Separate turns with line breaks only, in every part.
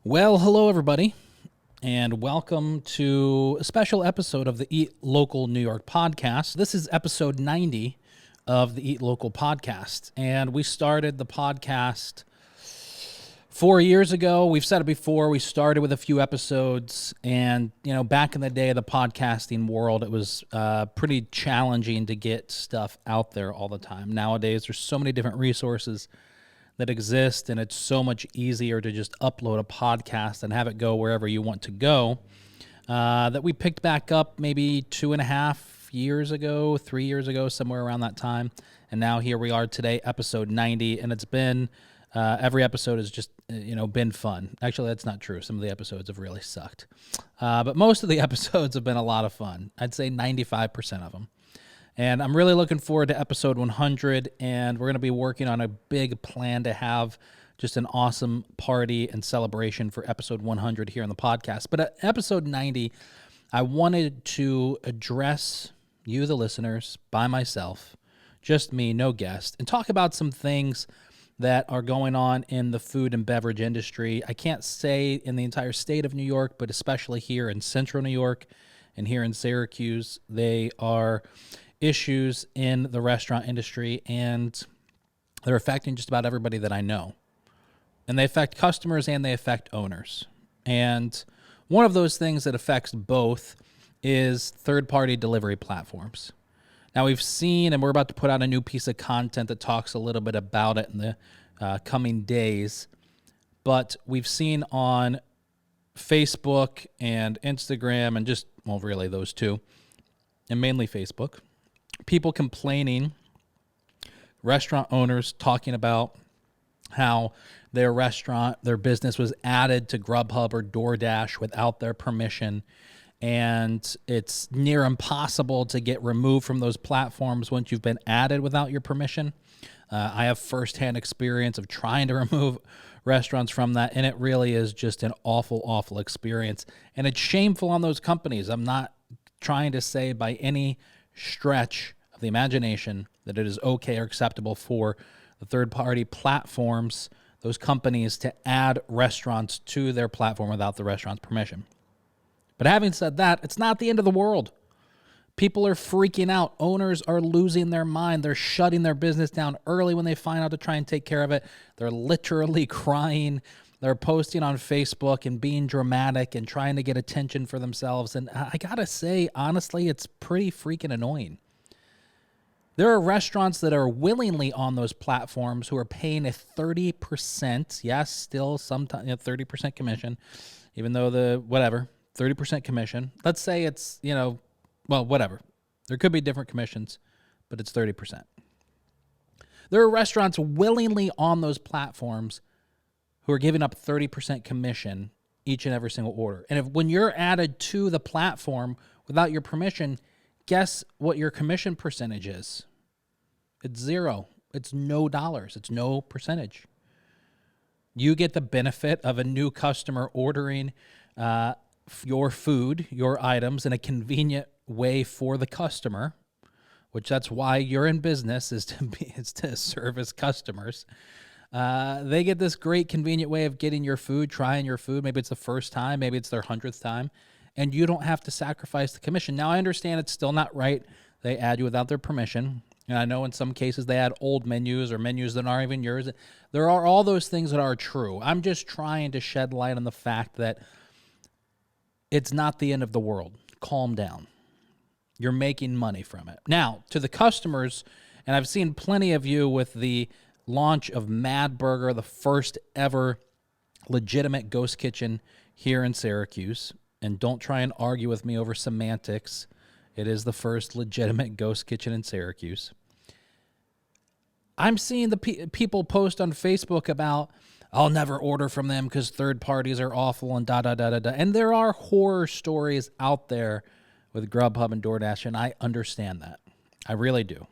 Well, hello, everybody, and welcome to a special episode of the Eat Local New York podcast. This is episode 90 of the Eat Local podcast, and we started the podcast 4 years ago. We've said it before. We started with a few episodes, and, back in the day of the podcasting world, it was pretty challenging to get stuff out there all the time. Nowadays, there's so many different resources that exist, and it's so much easier to just upload a podcast and have it go wherever you want to go, that we picked back up maybe 2.5 years ago, 3 years ago, somewhere around that time. And now here we are today, episode 90, and it's been, every episode has just, been fun. Actually, that's not true. Some of the episodes have really sucked. But most of the episodes have been a lot of fun. I'd say 95% of them. And I'm really looking forward to episode 100, and we're going to be working on a big plan to have just an awesome party and celebration for episode 100 here on the podcast. But at episode 90, I wanted to address you, the listeners, by myself, just me, no guest, and talk about some things that are going on in the food and beverage industry. I can't say in the entire state of New York, but especially here in central New York and here in Syracuse, they are issues in the restaurant industry, and they're affecting just about everybody that I know. And they affect customers and they affect owners. And one of those things that affects both is third-party delivery platforms. Now, we've seen, and we're about to put out a new piece of content that talks a little bit about it in the coming days, but we've seen on Facebook and Instagram and just, well, really those two, and mainly Facebook, people complaining, restaurant owners talking about how their restaurant, their business was added to GrubHub or DoorDash without their permission, and it's near impossible to get removed from those platforms once you've been added without your permission. I have firsthand experience of trying to remove restaurants from that, and it really is just an awful, awful experience, and it's shameful on those companies. I'm not trying to say by any stretch of the imagination that it is okay or acceptable for the third-party platforms, those companies, to add restaurants to their platform without the restaurant's permission. But having said that, it's not the end of the world. People are freaking out. Owners are losing their mind. They're shutting their business down early when they find out to try and take care of it. They're literally crying. They're posting on Facebook and being dramatic and trying to get attention for themselves. And I gotta say, honestly, it's pretty freaking annoying. There are restaurants that are willingly on those platforms who are paying a 30%, yes, still sometimes 30% commission, even though 30% commission. Let's say it's, whatever. There could be different commissions, but it's 30%. There are restaurants willingly on those platforms who are giving up 30% commission each and every single order. And when you're added to the platform without your permission, guess what your commission percentage is? It's zero. It's no dollars. It's no percentage. You get the benefit of a new customer ordering your food, your items, in a convenient way for the customer, which that's why you're in business, is to service customers. They get this great convenient way of getting your food, trying your food. Maybe it's the first time, maybe it's their 100th time, and you don't have to sacrifice the commission. Now, I understand it's still not right. They add you without their permission. And I know in some cases they add old menus or menus that aren't even yours. There are all those things that are true. I'm just trying to shed light on the fact that it's not the end of the world. Calm down. You're making money from it. Now, to the customers, and I've seen plenty of you with the launch of Mad Burger, the first ever legitimate ghost kitchen here in Syracuse. And don't try and argue with me over semantics. It is the first legitimate ghost kitchen in Syracuse. I'm seeing the people post on Facebook about, I'll never order from them because third parties are awful and da-da-da-da-da. And there are horror stories out there with GrubHub and DoorDash, and I understand that. I really do.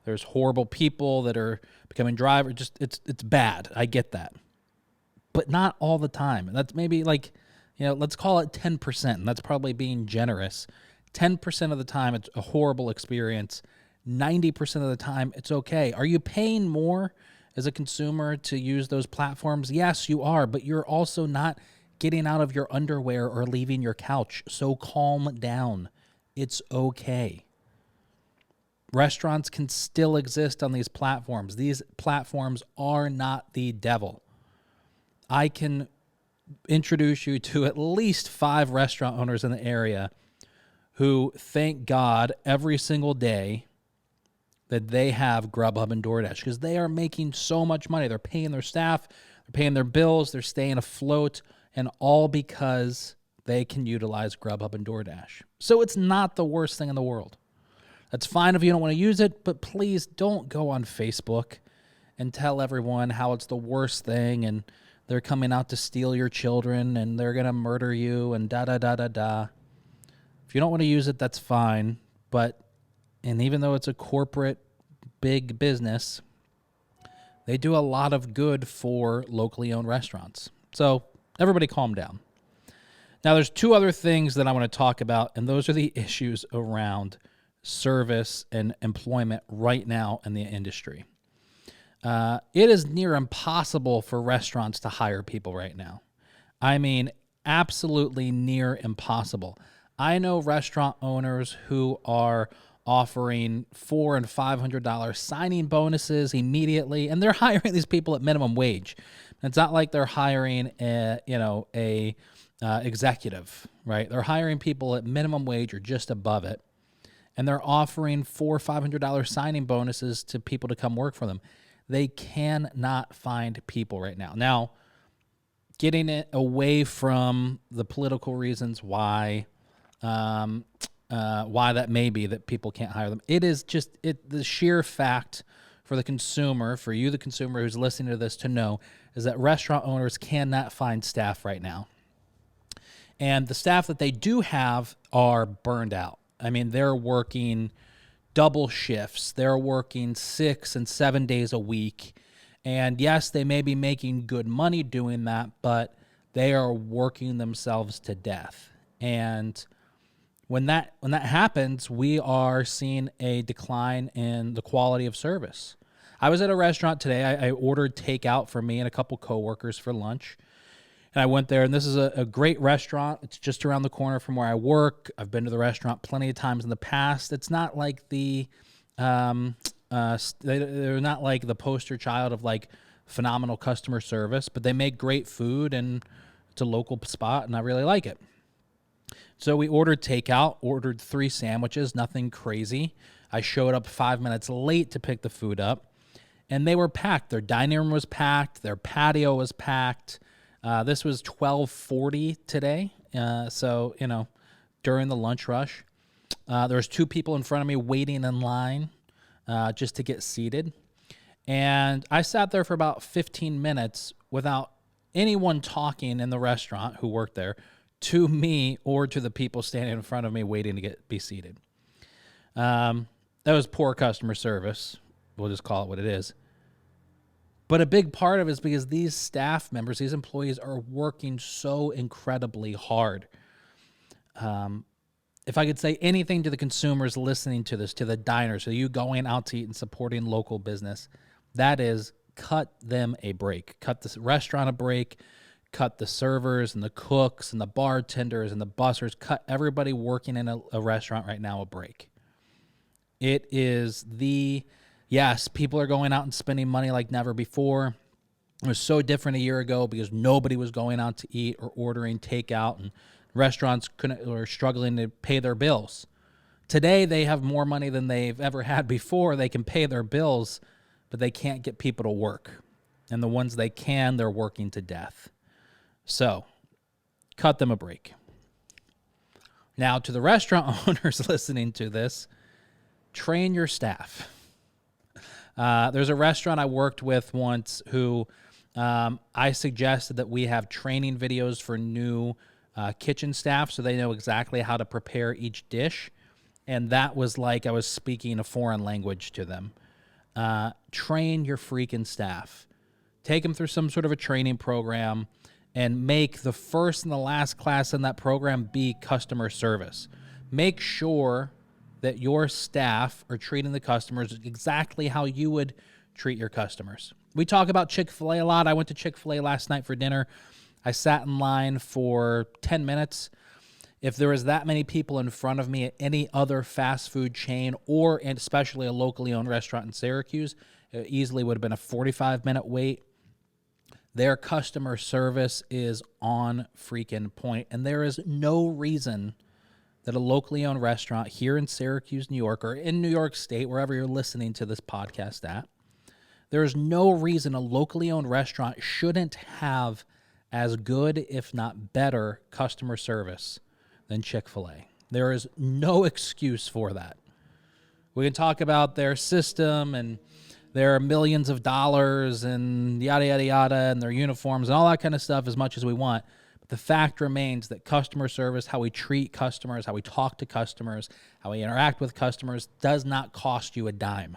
There's horrible people that are becoming drivers. Just it's bad. I get that. But not all the time. And that's maybe let's call it 10%. And that's probably being generous. 10% of the time, it's a horrible experience. 90% of the time, it's okay. Are you paying more as a consumer to use those platforms? Yes, you are, but you're also not getting out of your underwear or leaving your couch. So calm down. It's okay. Restaurants can still exist on these platforms. These platforms are not the devil. I can introduce you to at least 5 restaurant owners in the area who thank God every single day that they have GrubHub and DoorDash, because they are making so much money. They're paying their staff, they're paying their bills, they're staying afloat, and all because they can utilize GrubHub and DoorDash. So it's not the worst thing in the world. That's fine if you don't want to use it, but please don't go on Facebook and tell everyone how it's the worst thing and they're coming out to steal your children and they're going to murder you and da-da-da-da-da. If you don't want to use it, that's fine. And even though it's a corporate big business, they do a lot of good for locally owned restaurants. So everybody calm down. Now, there's 2 other things that I want to talk about, and those are the issues around service and employment right now in the industry. It is near impossible for restaurants to hire people right now. I mean, absolutely near impossible. I know restaurant owners who are offering $400 and $500 signing bonuses immediately, and they're hiring these people at minimum wage. It's not like they're hiring a executive, right? They're hiring people at minimum wage or just above it, and they're offering $400 or $500 signing bonuses to people to come work for them. They cannot find people right now. Now, getting it away from the political reasons why that may be that people can't hire them. It is just the sheer fact for the consumer, for you, the consumer who's listening to this, to know is that restaurant owners cannot find staff right now. And the staff that they do have are burned out. I mean, they're working double shifts. They're working 6 and 7 days a week. And yes, they may be making good money doing that, but they are working themselves to death. And when that happens, we are seeing a decline in the quality of service. I was at a restaurant today. I ordered takeout for me and a couple coworkers for lunch. And I went there, and this is a great restaurant. It's just around the corner from where I work. I've been to the restaurant plenty of times in the past. It's not like they're not like the poster child of like phenomenal customer service, but they make great food, and it's a local spot, and I really like it. So we ordered takeout, ordered 3 sandwiches, nothing crazy. I showed up 5 minutes late to pick the food up, and they were packed. Their dining room was packed. Their patio was packed. This was 12:40 today, so, during the lunch rush. There was 2 people in front of me waiting in line just to get seated. And I sat there for about 15 minutes without anyone talking in the restaurant who worked there to me or to the people standing in front of me waiting to be seated. That was poor customer service. We'll just call it what it is. But a big part of it is because these staff members, these employees are working so incredibly hard. If I could say anything to the consumers listening to this, to the diners, so you going out to eat and supporting local business, that is cut them a break. Cut this restaurant a break. Cut the servers and the cooks and the bartenders and the bussers. Cut everybody working in a restaurant right now a break. It is yes, people are going out and spending money like never before. It was so different a year ago because nobody was going out to eat or ordering takeout, and restaurants were struggling to pay their bills. Today, they have more money than they've ever had before. They can pay their bills, but they can't get people to work. And the ones they can, they're working to death. So, cut them a break. Now, to the restaurant owners listening to this, train your staff. There's a restaurant I worked with once who I suggested that we have training videos for new kitchen staff so they know exactly how to prepare each dish. And that was like I was speaking a foreign language to them. Train your freaking staff. Take them through some sort of a training program and make the first and the last class in that program be customer service. Make sure that your staff are treating the customers exactly how you would treat your customers. We talk about Chick-fil-A a lot. I went to Chick-fil-A last night for dinner. I sat in line for 10 minutes. If there was that many people in front of me at any other fast food chain, and especially a locally owned restaurant in Syracuse, it easily would have been a 45-minute wait. Their customer service is on freaking point, and there is no reason that a locally owned restaurant here in Syracuse, New York, or in New York State, wherever you're listening to this podcast at, there is no reason a locally owned restaurant shouldn't have as good, if not better, customer service than Chick-fil-A. There is no excuse for that. We can talk about their system and their millions of dollars and yada, yada, yada, and their uniforms and all that kind of stuff as much as we want. But the fact remains that customer service, how we treat customers, how we talk to customers, how we interact with customers, does not cost you a dime.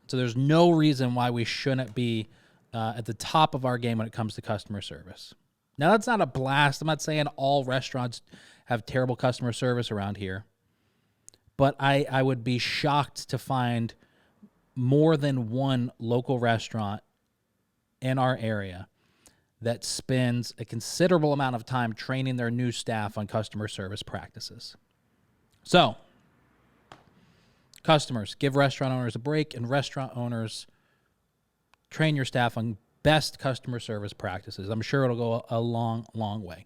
So there's no reason why we shouldn't be at the top of our game when it comes to customer service. Now, that's not a blast. I'm not saying all restaurants have terrible customer service around here. But I would be shocked to find more than one local restaurant in our area that spends a considerable amount of time training their new staff on customer service practices. So, customers, give restaurant owners a break, and restaurant owners, train your staff on best customer service practices. I'm sure it'll go a long, long way.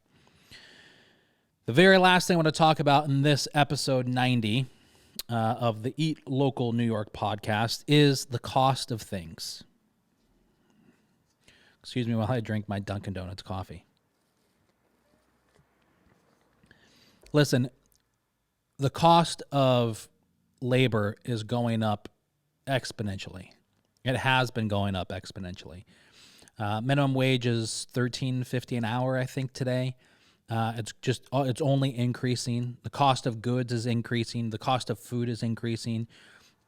The very last thing I want to talk about in this episode 90 of the Eat Local New York podcast is the cost of things. Excuse me while I drink my Dunkin' Donuts coffee. Listen, the cost of labor is going up exponentially. It has been going up exponentially. Minimum wage is $13.50 an hour, I think, today. It's only increasing. The cost of goods is increasing. The cost of food is increasing.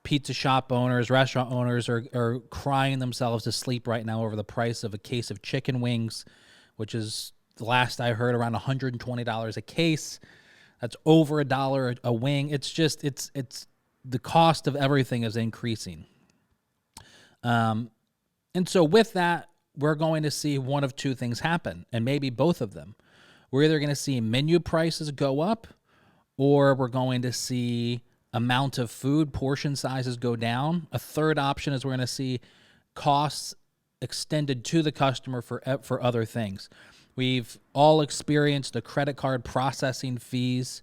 Pizza shop owners, restaurant owners are crying themselves to sleep right now over the price of a case of chicken wings, which is, the last I heard, around $120 a case. That's over $1 a wing. It's the cost of everything is increasing. And so with that, we're going to see one of two things happen, and maybe both of them. We're either going to see menu prices go up, or we're going to see amount of food, portion sizes go down. A third option is we're going to see costs extended to the customer for other things. We've all experienced the credit card processing fees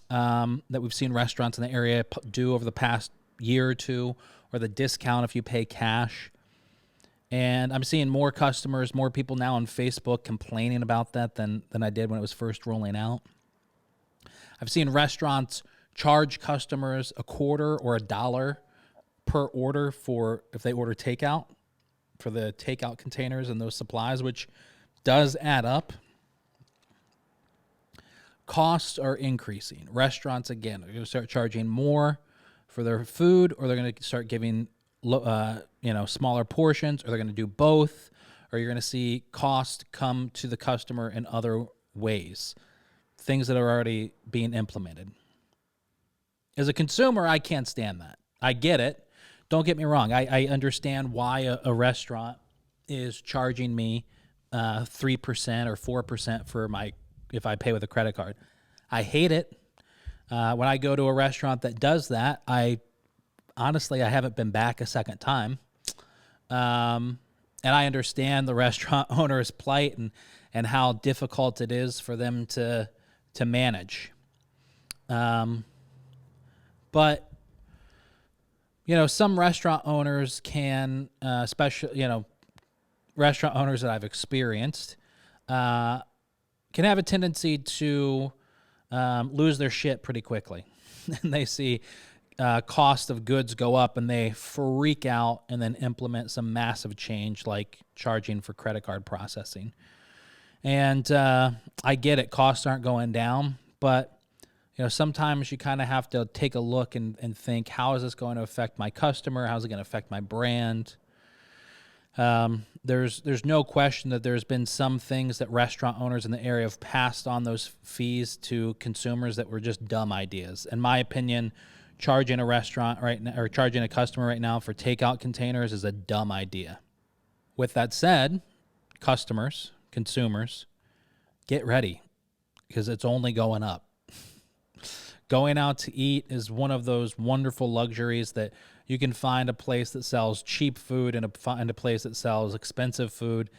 that we've seen restaurants in the area do over the past year or two, or the discount if you pay cash. And I'm seeing more customers, more people now on Facebook complaining about that than I did when it was first rolling out. I've seen restaurants charge customers a quarter or $1 per order for if they order takeout, for the takeout containers and those supplies, which does add up. Costs are increasing. Restaurants, again, are going to start charging more for their food, or they're going to start giving smaller portions, or they're going to do both, or you're going to see cost come to the customer in other ways, things that are already being implemented. As a consumer, I can't stand that. I get it. Don't get me wrong. I understand why a restaurant is charging me 3% or 4% if I pay with a credit card. I hate it. When I go to a restaurant that does that, I haven't been back a second time. And I understand the restaurant owner's plight and how difficult it is for them to manage. But, some restaurant owners can, especially, restaurant owners that I've experienced, can have a tendency to lose their shit pretty quickly. And they see cost of goods go up and they freak out and then implement some massive change like charging for credit card processing. And I get it, costs aren't going down, but sometimes you kind of have to take a look and think, how is this going to affect my customer? How's it going to affect my brand? There's no question that there's been some things that restaurant owners in the area have passed on those fees to consumers that were just dumb ideas. In my opinion, charging a restaurant right now or charging a customer right now for takeout containers is a dumb idea. With that said, customers, consumers, get ready because it's only going up. Going out to eat is one of those wonderful luxuries that you can find a place that sells cheap food and find a place that sells expensive food,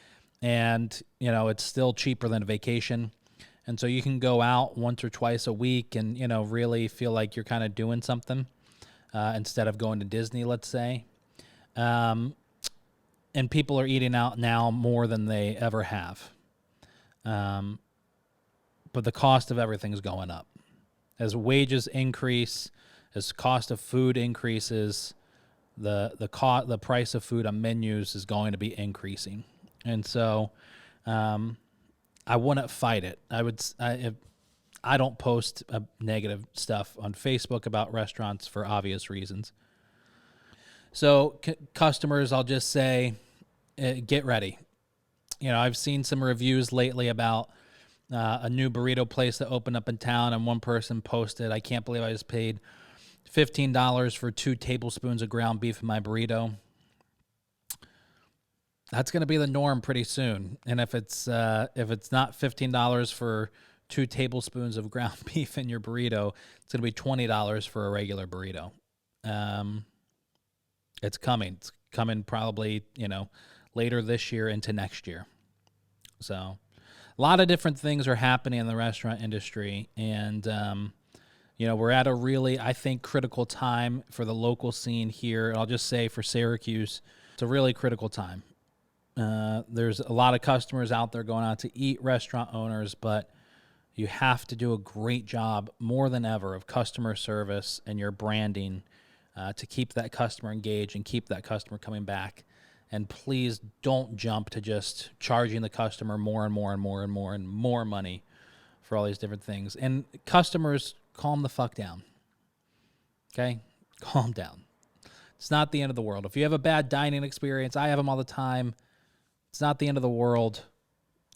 and it's still cheaper than a vacation. And so you can go out once or twice a week and really feel like you're kind of doing something instead of going to Disney, let's say. And people are eating out now more than they ever have. But the cost of everything is going up. As wages increase, as cost of food increases, the price of food on menus is going to be increasing. And so I wouldn't fight it. I don't post negative stuff on Facebook about restaurants for obvious reasons. So customers, I'll just say, get ready. I've seen some reviews lately about a new burrito place that opened up in town, and one person posted, "I can't believe I just paid $15 for 2 tablespoons of ground beef in my burrito." That's going to be the norm pretty soon. And if it's not $15 for 2 tablespoons of ground beef in your burrito, it's going to be $20 for a regular burrito. It's coming. It's coming probably, later this year into next year. So a lot of different things are happening in the restaurant industry. And, we're at a really, I think, critical time for the local scene here. I'll just say for Syracuse, it's a really critical time. There's a lot of customers out there going out to eat, restaurant owners, but you have to do a great job more than ever of customer service and your branding to keep that customer engaged and keep that customer coming back. And please don't jump to just charging the customer more and more and more and more and more money for all these different things. And customers, calm the fuck down. Okay? Calm down. It's not the end of the world. If you have a bad dining experience, I have them all the time. It's not the end of the world.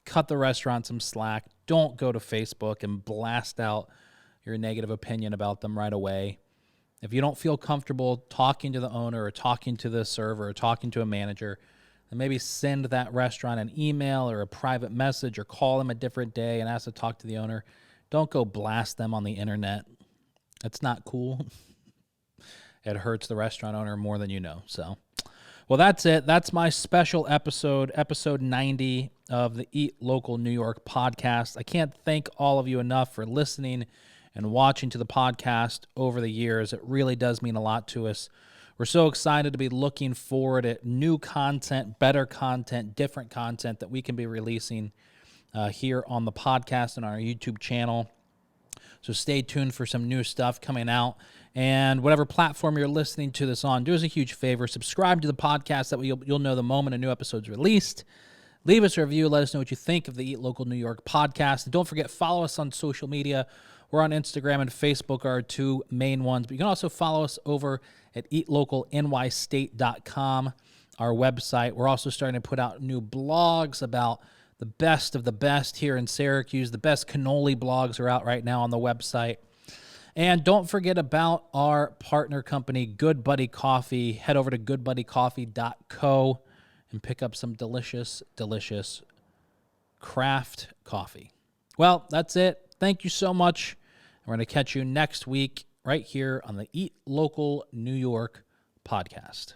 Cut the restaurant some slack. Don't go to Facebook and blast out your negative opinion about them right away. If you don't feel comfortable talking to the owner or talking to the server or talking to a manager, then maybe send that restaurant an email or a private message or call them a different day and ask to talk to the owner. Don't go blast them on the internet. It's not cool. It hurts the restaurant owner more than you know. So, well, that's it. That's my special episode 90 of the Eat Local New York podcast. I can't thank all of you enough for listening and watching to the podcast over the years. It really does mean a lot to us. We're so excited to be looking forward at new content, better content, different content that we can be releasing here on the podcast and on our YouTube channel. So stay tuned for some new stuff coming out. And whatever platform you're listening to this on, do us a huge favor. Subscribe to the podcast. That way you'll know the moment a new episode's released. Leave us a review. Let us know what you think of the Eat Local New York podcast. And don't forget, follow us on social media. We're on Instagram and Facebook are our 2 main ones. But you can also follow us over at eatlocalnystate.com, our website. We're also starting to put out new blogs about the best of the best here in Syracuse. The best cannoli blogs are out right now on the website. And don't forget about our partner company, Good Buddy Coffee. Head over to goodbuddycoffee.co and pick up some delicious, delicious craft coffee. Well, that's it. Thank you so much. We're going to catch you next week right here on the Eat Local New York podcast.